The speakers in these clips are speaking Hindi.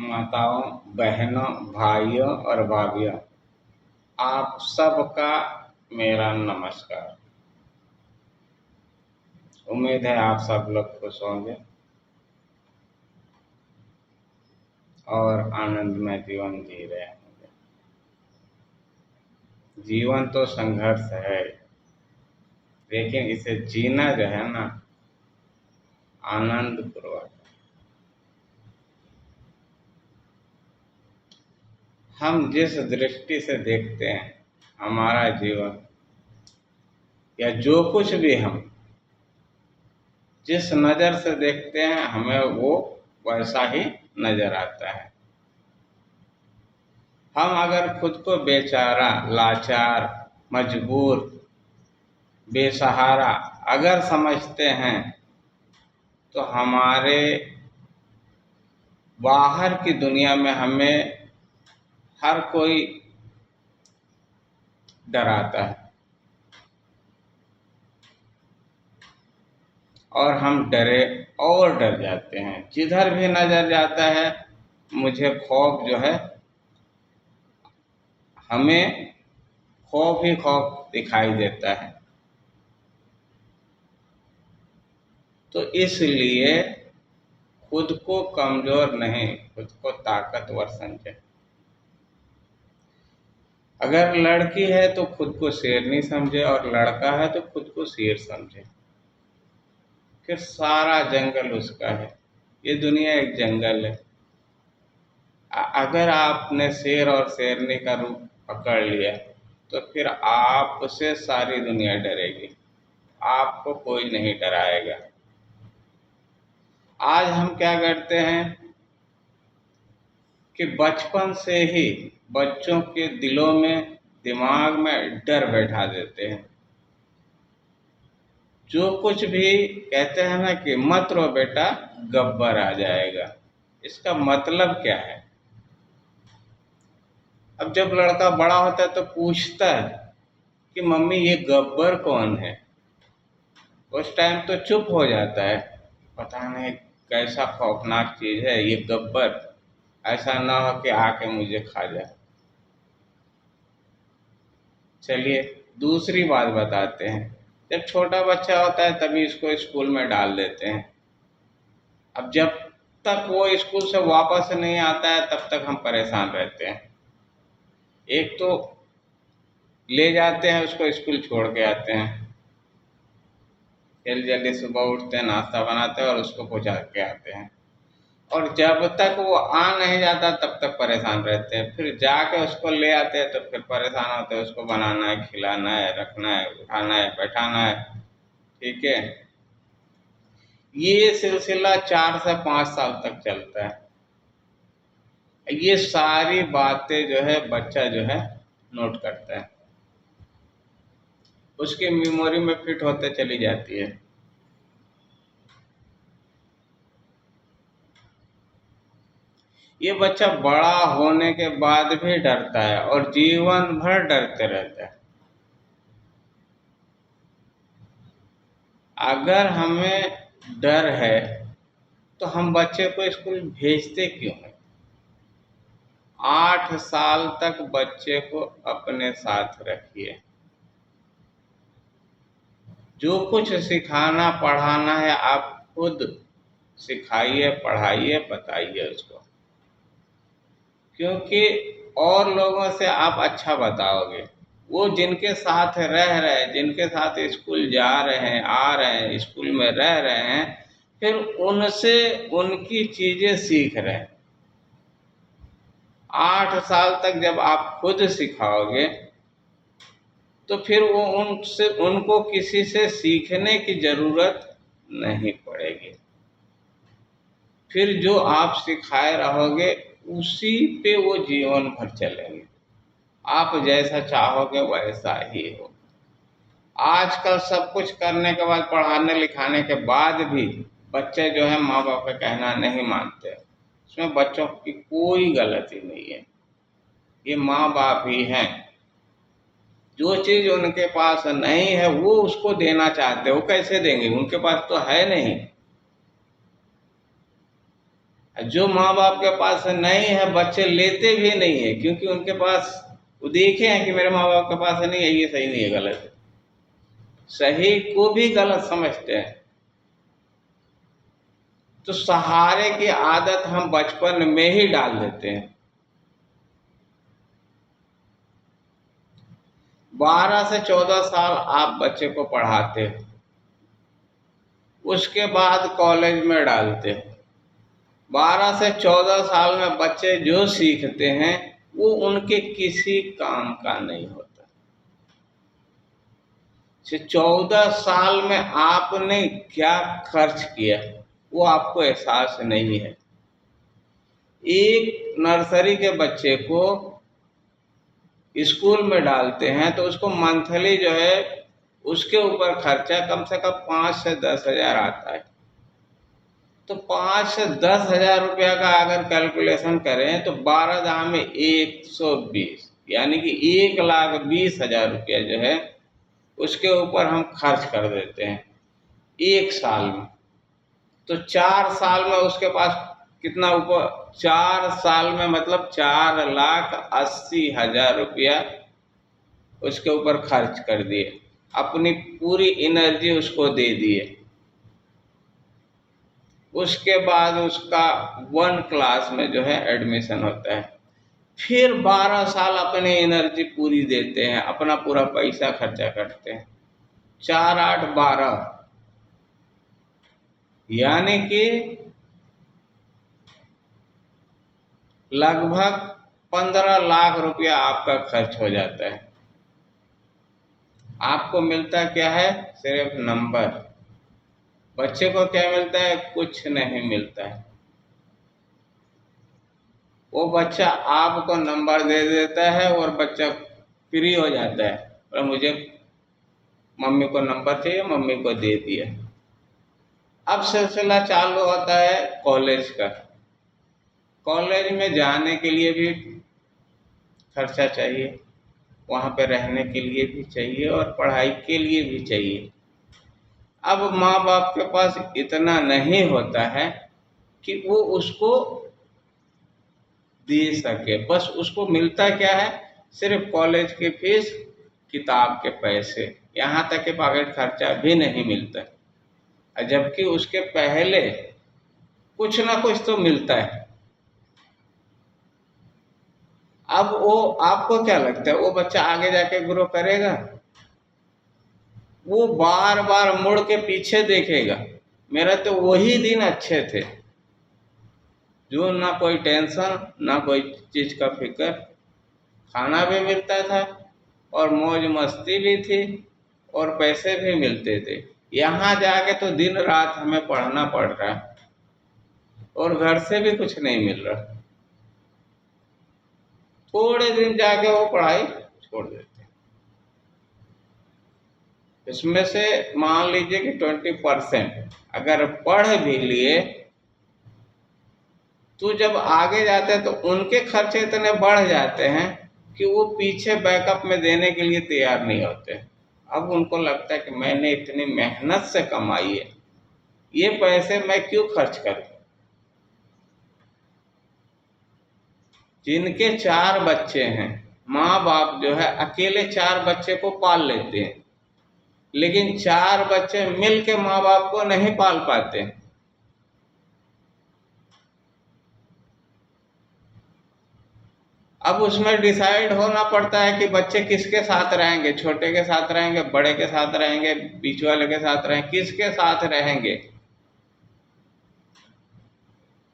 माताओं, बहनों, भाइयों और भाभियों, आप सबका मेरा नमस्कार। उम्मीद है आप सब लोग खुश होंगे और आनंदमय जीवन जी रहे होंगे। जीवन तो संघर्ष है, लेकिन इसे जीना जो है ना, आनंद पूर्वक। हम जिस दृष्टि से देखते हैं हमारा जीवन, या जो कुछ भी हम जिस नज़र से देखते हैं, हमें वो वैसा ही नज़र आता है। हम अगर खुद को बेचारा, लाचार, मजबूर, बेसहारा अगर समझते हैं, तो हमारे बाहर की दुनिया में हमें हर कोई डराता है और हम डरे और डर जाते हैं। जिधर भी नजर जाता है मुझे खौफ जो है, हमें खौफ ही खौफ दिखाई देता है। तो इसलिए खुद को कमजोर नहीं, खुद को ताकतवर समझे। अगर लड़की है तो खुद को शेरनी समझे, और लड़का है तो खुद को शेर समझे। फिर सारा जंगल उसका है। ये दुनिया एक जंगल है। अगर आपने शेर और शेरनी का रूप पकड़ लिया, तो फिर आपसे सारी दुनिया डरेगी, आपको कोई नहीं डराएगा। आज हम क्या करते हैं कि बचपन से ही बच्चों के दिलों में, दिमाग में डर बैठा देते हैं। जो कुछ भी कहते हैं ना कि मत रो बेटा, गब्बर आ जाएगा। इसका मतलब क्या है? अब जब लड़का बड़ा होता है तो पूछता है कि मम्मी ये गब्बर कौन है। उस टाइम तो चुप हो जाता है, पता नहीं कैसा खौफनाक चीज है ये गब्बर, ऐसा ना हो कि आके मुझे खा जाए। चलिए दूसरी बात बताते हैं। जब छोटा बच्चा होता है तभी इसको स्कूल में डाल देते हैं। अब जब तक वो स्कूल से वापस नहीं आता है तब तक हम परेशान रहते हैं। एक तो ले जाते हैं उसको स्कूल, छोड़ के आते हैं, जल्दी जल्दी सुबह उठते हैं, नाश्ता बनाते हैं और उसको पहुंचा के आते हैं। और जब तक वो आ नहीं जाता तब तक परेशान रहते हैं। फिर जाके उसको ले आते हैं तो फिर परेशान होते हैं। उसको बनाना है, खिलाना है, रखना है, उठाना है, बैठाना है। ठीक है, ये सिलसिला 4 से 5 साल तक चलता है। ये सारी बातें जो है बच्चा जो है नोट करता है, उसकी मेमोरी में फिट होते चली जाती है। ये बच्चा बड़ा होने के बाद भी डरता है और जीवन भर डरते रहता है। अगर हमें डर है तो हम बच्चे को स्कूल भेजते क्यों हैं? 8 साल तक बच्चे को अपने साथ रखिए। जो कुछ सिखाना पढ़ाना है आप खुद सिखाइए, पढ़ाइए, बताइए उसको। क्योंकि और लोगों से आप अच्छा बताओगे। वो जिनके साथ रह रहे हैं, जिनके साथ स्कूल जा रहे हैं, आ रहे हैं, स्कूल में रह रहे हैं, फिर उनसे उनकी चीजें सीख रहे हैं। 8 साल तक जब आप खुद सिखाओगे तो फिर वो उनसे, उनको किसी से सीखने की जरूरत नहीं पड़ेगी। फिर जो आप सिखाए रहोगे उसी पे वो जीवन भर चलेंगे। आप जैसा चाहोगे वैसा ही हो। आजकल सब कुछ करने के बाद, पढ़ाने लिखाने के बाद भी बच्चे जो है माँ बाप का कहना नहीं मानते। इसमें बच्चों की कोई गलती नहीं है, ये माँ बाप ही हैं। जो चीज उनके पास नहीं है वो उसको देना चाहते, वो कैसे देंगे? उनके पास तो है नहीं, जो माँ बाप के पास नहीं है बच्चे लेते भी नहीं है, क्योंकि उनके पास वो देखे हैं कि मेरे माँ बाप के पास नहीं है, ये सही नहीं है, गलत है, सही को भी गलत समझते हैं। तो सहारे की आदत हम बचपन में ही डाल देते हैं। 12 से 14 साल आप बच्चे को पढ़ाते हो, उसके बाद कॉलेज में डालते हो। 12 से 14 साल में बच्चे जो सीखते हैं वो उनके किसी काम का नहीं होता। 14 साल में आपने क्या खर्च किया वो आपको एहसास नहीं है। एक नर्सरी के बच्चे को स्कूल में डालते हैं तो उसको मंथली जो है उसके ऊपर खर्चा कम से कम 5 से 10 हजार आता है। तो 5 से 10 हजार रुपया का अगर कैलकुलेशन करें तो 12 दाम में 120, यानी कि 1,20,000 रुपया जो है उसके ऊपर हम खर्च कर देते हैं एक साल में। तो 4 साल में उसके पास कितना ऊपर, 4 साल में मतलब 4,80,000 रुपया उसके ऊपर खर्च कर दिए, अपनी पूरी एनर्जी उसको दे दिए। उसके बाद उसका 1 क्लास में जो है एडमिशन होता है। फिर 12 साल अपनी एनर्जी पूरी देते हैं, अपना पूरा पैसा खर्चा करते हैं। 4, 8, 12 यानी कि लगभग 15 लाख रुपया आपका खर्च हो जाता है। आपको मिलता क्या है? सिर्फ नंबर। बच्चे को क्या मिलता है? कुछ नहीं मिलता है। वो बच्चा आपको नंबर दे देता है और बच्चा फ्री हो जाता है और मुझे मम्मी को नंबर चाहिए, मम्मी को दे दिया। अब सिलसिला चालू होता है कॉलेज का। कॉलेज में जाने के लिए भी खर्चा चाहिए, वहाँ पे रहने के लिए भी चाहिए और पढ़ाई के लिए भी चाहिए। अब माँ बाप के पास इतना नहीं होता है कि वो उसको दे सके। बस उसको मिलता क्या है? सिर्फ कॉलेज की फीस, किताब के पैसे, यहाँ तक कि पॉकेट खर्चा भी नहीं मिलता, जबकि उसके पहले कुछ ना कुछ तो मिलता है। अब वो आपको क्या लगता है वो बच्चा आगे जाके ग्रो करेगा? वो बार बार मुड़ के पीछे देखेगा, मेरा तो वही दिन अच्छे थे जो ना कोई टेंशन, ना कोई चीज का फिक्र, खाना भी मिलता था और मौज मस्ती भी थी और पैसे भी मिलते थे। यहाँ जाके तो दिन रात हमें पढ़ना पड़ रहा है और घर से भी कुछ नहीं मिल रहा। थोड़े दिन जाके वो पढ़ाई छोड़ देते हैं। इसमें से मान लीजिए कि 20% अगर पढ़ भी लिए तो जब आगे जाते हैं तो उनके खर्चे इतने बढ़ जाते हैं कि वो पीछे बैकअप में देने के लिए तैयार नहीं होते। अब उनको लगता है कि मैंने इतनी मेहनत से कमाई है, ये पैसे मैं क्यों खर्च करूं। जिनके 4 बच्चे हैं, माँ बाप जो है अकेले 4 बच्चे को पाल लेते हैं, लेकिन 4 बच्चे मिल के माँ बाप को नहीं पाल पाते। अब उसमें डिसाइड होना पड़ता है कि बच्चे किसके साथ रहेंगे, छोटे के साथ रहेंगे, बड़े के साथ रहेंगे, बीच वाले के साथ रहेंगे, किसके साथ रहेंगे।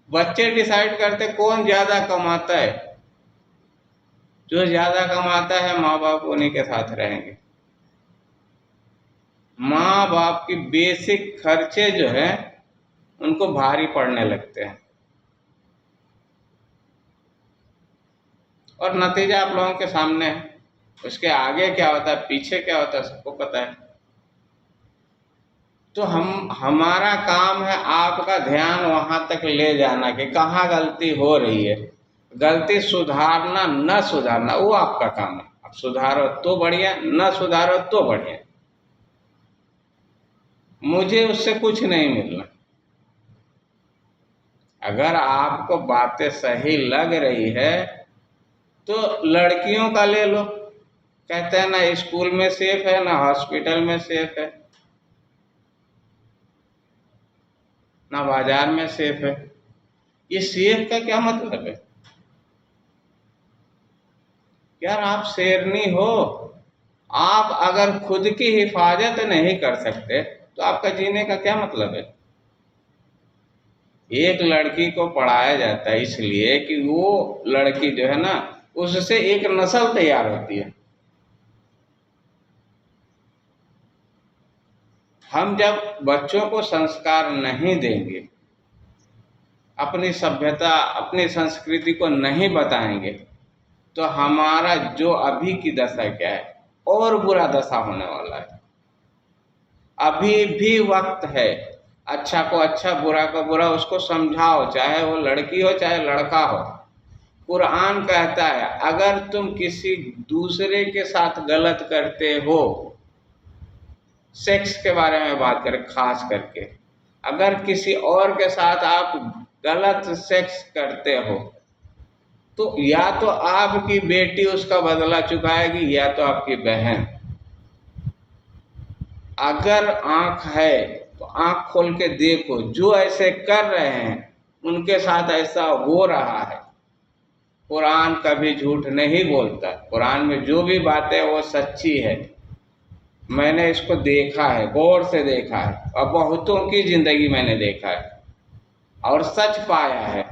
बच्चे डिसाइड करते कौन ज्यादा कमाता है, जो ज्यादा कमाता है माँ बाप उन्हीं के साथ रहेंगे। माँ बाप की बेसिक खर्चे जो है उनको भारी पड़ने लगते हैं और नतीजा आप लोगों के सामने है। उसके आगे क्या होता है, पीछे क्या होता है, सबको पता है। तो हमारा काम है आपका ध्यान वहां तक ले जाना कि कहाँ गलती हो रही है। गलती सुधारना न सुधारना वो आपका काम है। आप सुधारो तो बढ़िया, न सुधारो तो बढ़िया, मुझे उससे कुछ नहीं मिलना। अगर आपको बातें सही लग रही है तो लड़कियों का ले लो। कहते हैं ना स्कूल में सेफ है ना हॉस्पिटल में सेफ है ना बाजार में सेफ है। ये सेफ का क्या मतलब है? यार आप शेरनी हो, आप अगर खुद की हिफाजत नहीं कर सकते तो आपका जीने का क्या मतलब है? एक लड़की को पढ़ाया जाता है इसलिए कि वो लड़की जो है ना उससे एक नस्ल तैयार होती है। हम जब बच्चों को संस्कार नहीं देंगे, अपनी सभ्यता अपनी संस्कृति को नहीं बताएंगे, तो हमारा जो अभी की दशा क्या है और बुरा दशा होने वाला है। अभी भी वक्त है, अच्छा को अच्छा बुरा को बुरा उसको समझाओ, चाहे वो लड़की हो चाहे लड़का हो। कुरान कहता है अगर तुम किसी दूसरे के साथ गलत करते हो, सेक्स के बारे में बात करें खास करके, अगर किसी और के साथ आप गलत सेक्स करते हो तो या तो आपकी बेटी उसका बदला चुकाएगी या तो आपकी बहन। अगर आंख है तो आंख खोल के देखो, जो ऐसे कर रहे हैं उनके साथ ऐसा हो रहा है। कुरान कभी झूठ नहीं बोलता, कुरान में जो भी बातें वो सच्ची है। मैंने इसको देखा है, गौर से देखा है और बहुतों की जिंदगी मैंने देखा है और सच पाया है।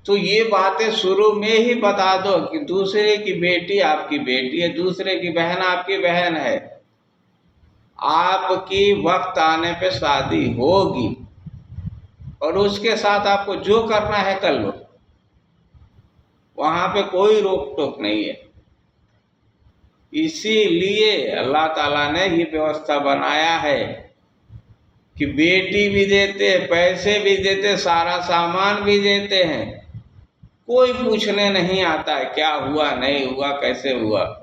तो ये बातें शुरू में ही बता दो कि दूसरे की बेटी आपकी बेटी है, दूसरे की बहन आपकी बहन है। आपकी वक्त आने पे शादी होगी और उसके साथ आपको जो करना है कर लो, वहां पे कोई रोक टोक नहीं है। इसीलिए अल्लाह ताला ने ये व्यवस्था बनाया है कि बेटी भी देते, पैसे भी देते, सारा सामान भी देते हैं, कोई पूछने नहीं आता है क्या हुआ नहीं हुआ कैसे हुआ।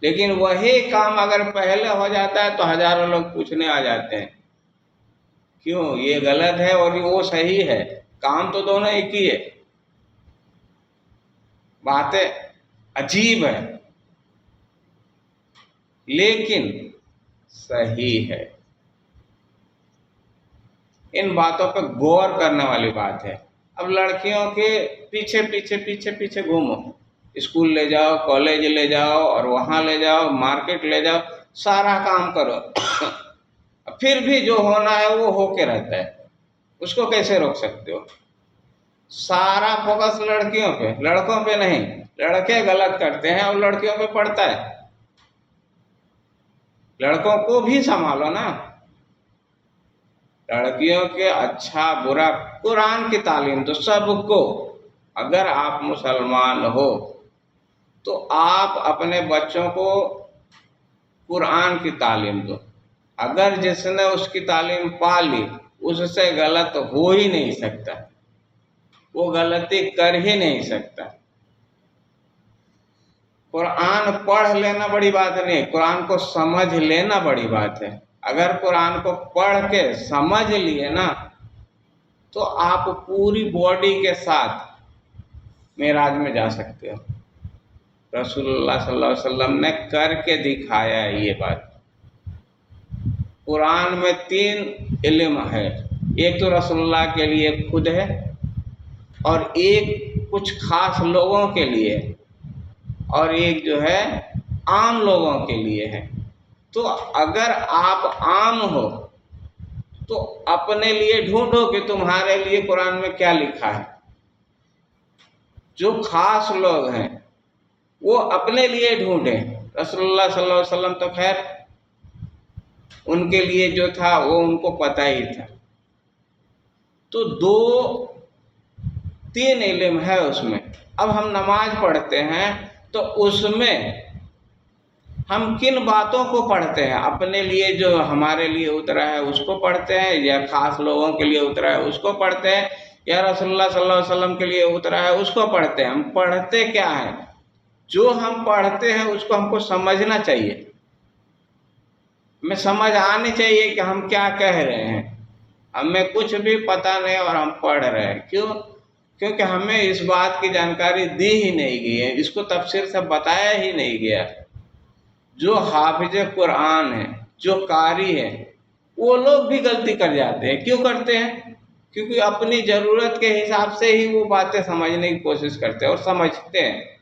लेकिन वही काम अगर पहले हो जाता है तो हजारों लोग पूछने आ जाते हैं क्यों, ये गलत है और वो सही है, काम तो दोनों एक ही है। बातें अजीब है लेकिन सही है। इन बातों पर गौर करने वाली बात है। अब लड़कियों के पीछे पीछे पीछे पीछे घूमो, स्कूल ले जाओ, कॉलेज ले जाओ और वहाँ ले जाओ, मार्केट ले जाओ, सारा काम करो फिर भी जो होना है वो होके रहता है, उसको कैसे रोक सकते हो? सारा फोकस लड़कियों पे, लड़कों पे नहीं। लड़के गलत करते हैं और लड़कियों पे पड़ता है। लड़कों को भी संभालो ना। लड़कियों के अच्छा बुरा कुरान की तालीम तो सबको, अगर आप मुसलमान हो तो आप अपने बच्चों को कुरान की तालीम दो। अगर जिसने उसकी तालीम पा ली उससे गलत हो ही नहीं सकता, वो गलती कर ही नहीं सकता। कुरान पढ़ लेना बड़ी बात नहीं, कुरान को समझ लेना बड़ी बात है। अगर कुरान को पढ़ के समझ लिए ना तो आप पूरी बॉडी के साथ मेराज में जा सकते हो। रसूलुल्लाह सल्लल्लाहु अलैहि वसल्लम ने करके दिखाया है ये बात। कुरान में 3 इल्म है, एक तो रसूलुल्लाह के लिए खुद है और एक कुछ खास लोगों के लिए और एक जो है आम लोगों के लिए है। तो अगर आप आम हो तो अपने लिए ढूंढो कि तुम्हारे लिए कुरान में क्या लिखा है। जो खास लोग हैं वो अपने लिए ढूंढें। रसूलुल्लाह सल्लल्लाहु अलैहि वसल्लम तो खैर उनके लिए जो था वो उनको पता ही था। तो 2-3 इल्म है उसमें। अब हम नमाज पढ़ते हैं तो उसमें हम किन बातों को पढ़ते हैं? अपने लिए जो हमारे लिए उतरा है उसको पढ़ते हैं या खास लोगों के लिए उतरा है उसको पढ़ते हैं या रसूलुल्लाह सल्लल्लाहु अलैहि वसल्लम के लिए उतरा है उसको पढ़ते हैं? हम पढ़ते क्या है? जो हम पढ़ते हैं उसको हमको समझना चाहिए, हमें समझ आनी चाहिए कि हम क्या कह रहे हैं। हमें कुछ भी पता नहीं और हम पढ़ रहे हैं। क्यों? क्योंकि हमें इस बात की जानकारी दी ही नहीं गई है, इसको तफसीर से बताया ही नहीं गया। जो हाफिज कुरान है, जो कारी है, वो लोग भी गलती कर जाते हैं। क्यों करते हैं? क्योंकि अपनी ज़रूरत के हिसाब से ही वो बातें समझने की कोशिश करते हैं और समझते हैं।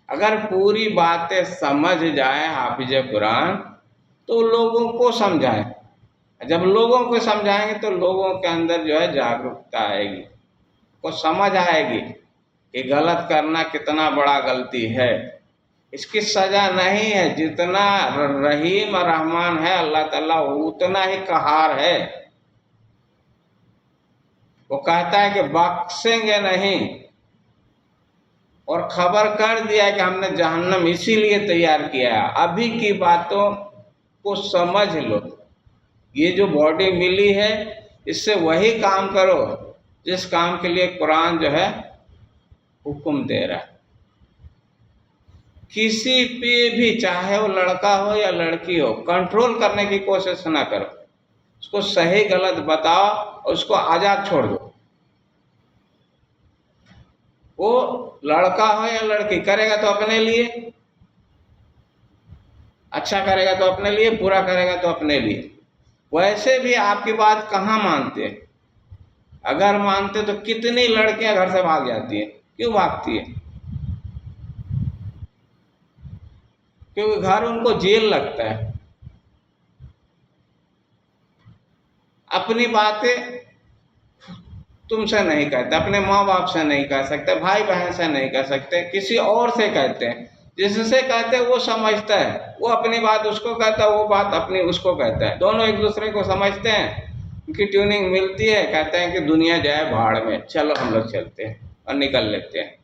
अगर पूरी बातें समझ जाए हाफिज कुरान तो लोगों को समझाएं। जब लोगों को समझाएंगे तो लोगों के अंदर जो है जागरूकता आएगी, को समझ आएगी कि गलत करना कितना बड़ा गलती है। इसकी सजा नहीं है, जितना रहीम और रहमान है अल्लाह ताला उतना ही कहार है। वो कहता है कि बख्शेंगे नहीं, और खबर कर दिया कि हमने जहन्नम इसीलिए तैयार किया है। अभी की बातों को समझ लो, ये जो बॉडी मिली है इससे वही काम करो जिस काम के लिए कुरान जो है हुक्म दे रहा है। किसी पे भी, चाहे वो लड़का हो या लड़की हो, कंट्रोल करने की कोशिश ना करो। उसको सही गलत बताओ और उसको आज़ाद छोड़ दो। वो लड़का हो या लड़की, करेगा तो अपने लिए, अच्छा करेगा तो अपने लिए, बुरा करेगा तो अपने लिए। वैसे भी आपकी बात कहाँ मानते? अगर मानते तो कितनी लड़कियां घर से भाग जाती हैं। क्यों भागती है? क्योंकि घर उनको जेल लगता है। अपनी बातें तुमसे नहीं कहते, अपने माँ बाप से नहीं कह सकते, भाई बहन से नहीं कह सकते, किसी और से कहते हैं। जिससे कहते हैं वो समझता है, वो अपनी बात उसको कहता है, वो बात अपनी उसको कहता है। दोनों एक दूसरे को समझते हैं, उनकी ट्यूनिंग मिलती है। कहते हैं कि दुनिया जाए भाड़ में, चलो हम लोग चलते हैं, और निकल लेते हैं।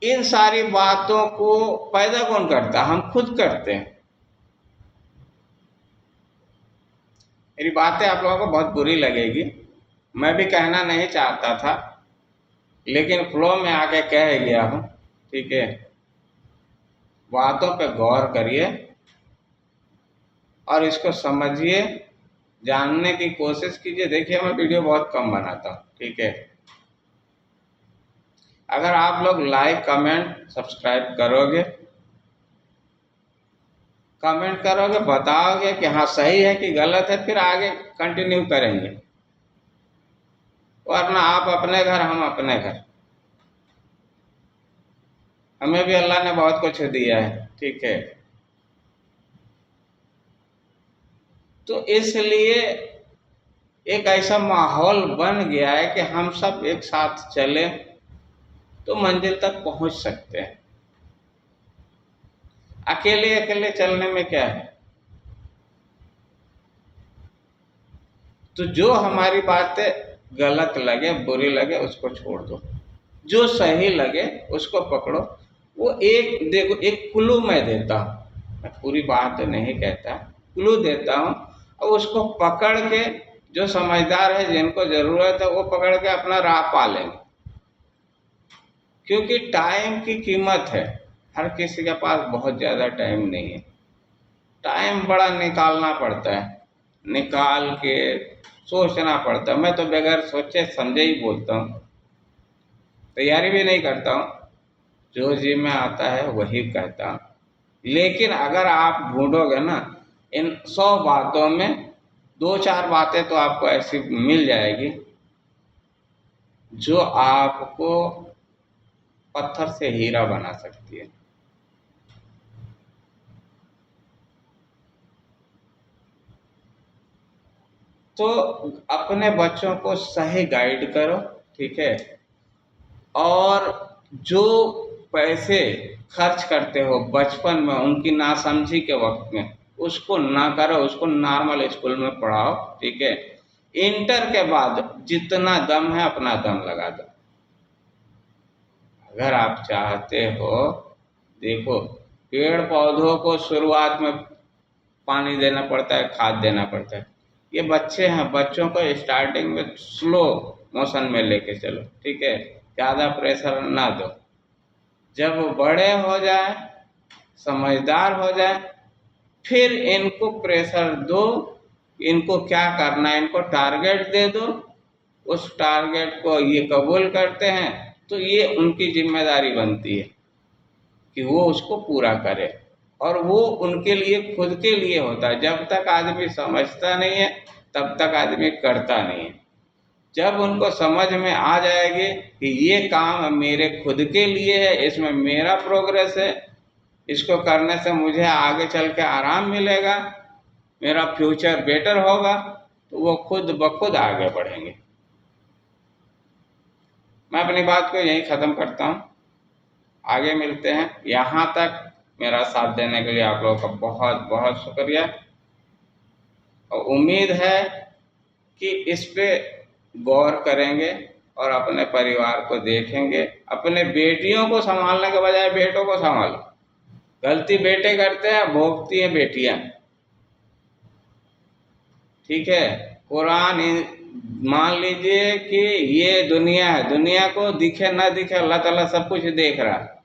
इन सारी बातों को पैदा कौन करता? हम खुद करते हैं। मेरी बातें आप लोगों को बहुत बुरी लगेगी, मैं भी कहना नहीं चाहता था, लेकिन फ्लो में आके कह गया हूँ। ठीक है, बातों पे गौर करिए और इसको समझिए, जानने की कोशिश कीजिए। देखिए मैं वीडियो बहुत कम बनाता हूँ, ठीक है। अगर आप लोग लाइक कमेंट सब्सक्राइब करोगे, कमेंट करोगे, बताओगे कि हाँ सही है कि गलत है, फिर आगे कंटिन्यू करेंगे। वरना आप अपने घर, हम अपने घर। हमें भी अल्लाह ने बहुत कुछ दिया है, ठीक है। तो इसलिए एक ऐसा माहौल बन गया है कि हम सब एक साथ चले तो मंजिल तक पहुंच सकते हैं। अकेले अकेले चलने में क्या है? तो जो हमारी बातें गलत लगे, बुरी लगे, उसको छोड़ दो। जो सही लगे उसको पकड़ो। वो एक देखो, एक क्लू मैं देता हूँ, मैं पूरी बात नहीं कहता, क्लू देता हूँ, और उसको पकड़ के जो समझदार है, जिनको ज़रूरत है, वो पकड़ के अपना राह पा लेंगे। क्योंकि टाइम की कीमत है, हर किसी के पास बहुत ज़्यादा टाइम नहीं है। टाइम बड़ा निकालना पड़ता है, निकाल के सोचना पड़ता है। मैं तो बगैर सोचे समझे ही बोलता हूँ, तैयारी भी नहीं करता हूँ, जो जी में आता है वही कहता हूँ। लेकिन अगर आप ढूंढोगे ना, इन 100 बातों में 2-4 बातें तो आपको ऐसी मिल जाएगी जो आपको पत्थर से हीरा बना सकती है। तो अपने बच्चों को सही गाइड करो, ठीक है। और जो पैसे खर्च करते हो बचपन में उनकी नासमझी के वक्त में, उसको ना करो, उसको नॉर्मल स्कूल में पढ़ाओ, ठीक है। इंटर के बाद जितना दम है अपना दम लगा दो। अगर आप चाहते हो, देखो पेड़ पौधों को शुरुआत में पानी देना पड़ता है, खाद देना पड़ता है। ये बच्चे हैं, बच्चों को स्टार्टिंग में स्लो मोशन में लेके चलो, ठीक है। ज़्यादा प्रेशर ना दो। जब वो बड़े हो जाए, समझदार हो जाए, फिर इनको प्रेशर दो, इनको क्या करना है, इनको टारगेट दे दो, उस टारगेट को ये कबूल करते हैं तो ये उनकी जिम्मेदारी बनती है कि वो उसको पूरा करे। और वो उनके लिए, खुद के लिए होता है। जब तक आदमी समझता नहीं है तब तक आदमी करता नहीं है। जब उनको समझ में आ जाएगी कि ये काम मेरे खुद के लिए है, इसमें मेरा प्रोग्रेस है, इसको करने से मुझे आगे चल के आराम मिलेगा, मेरा फ्यूचर बेटर होगा, तो वो खुद ब खुद आगे बढ़ेंगे। मैं अपनी बात को यहीं ख़त्म करता हूँ, आगे मिलते हैं। यहाँ तक मेरा साथ देने के लिए आप लोगों का बहुत बहुत शुक्रिया, और उम्मीद है कि इस पे गौर करेंगे और अपने परिवार को देखेंगे। अपने बेटियों को संभालने के बजाय बेटों को संभालो। गलती बेटे करते हैं, भोगती हैं बेटियां। ठीक है, कुरान मान लीजिए कि ये दुनिया है, दुनिया को दिखे ना दिखे अल्लाह ताला सब कुछ देख रहा है,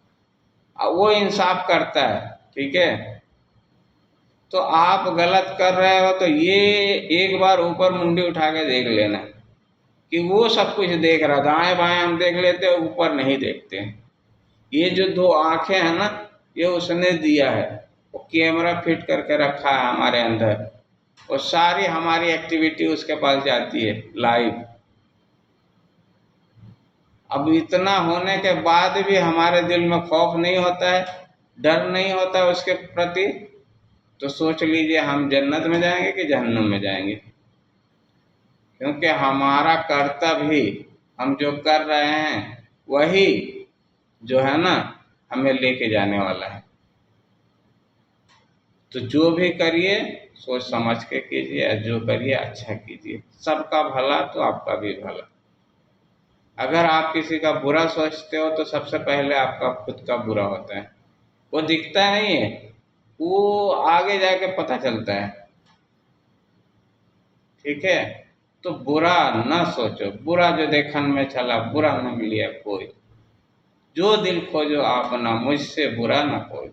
वो इंसाफ करता है। ठीक है, तो आप गलत कर रहे हो तो ये एक बार ऊपर मुंडी उठा के देख लेना कि वो सब कुछ देख रहा। दाएं बाएं हम देख लेते हैं, ऊपर नहीं देखते। ये जो दो आंखें हैं ना, ये उसने दिया है, वो कैमरा फिट करके रखा है हमारे अंदर, और सारी हमारी एक्टिविटी उसके पास जाती है लाइव। अब इतना होने के बाद भी हमारे दिल में खौफ नहीं होता है, डर नहीं होता है उसके प्रति, तो सोच लीजिए हम जन्नत में जाएंगे कि जहन्नुम में जाएंगे। क्योंकि हमारा कर्तव्य ही, हम जो कर रहे हैं वही जो है ना हमें लेके जाने वाला है। तो जो भी करिए सोच समझ के कीजिए, जो करिए अच्छा कीजिए, सबका भला तो आपका भी भला। अगर आप किसी का बुरा सोचते हो तो सबसे पहले आपका खुद का बुरा होता है, वो दिखता नहीं है, वो आगे जाके पता चलता है। ठीक है, तो बुरा न सोचो, बुरा जो देखन में चला बुरा न मिलिए कोई, जो दिल खोजो आप ना, मुझसे बुरा न कोई।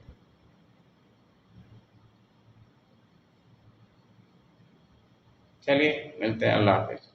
चलिए मिलते हैं, अल्लाह हाफिज।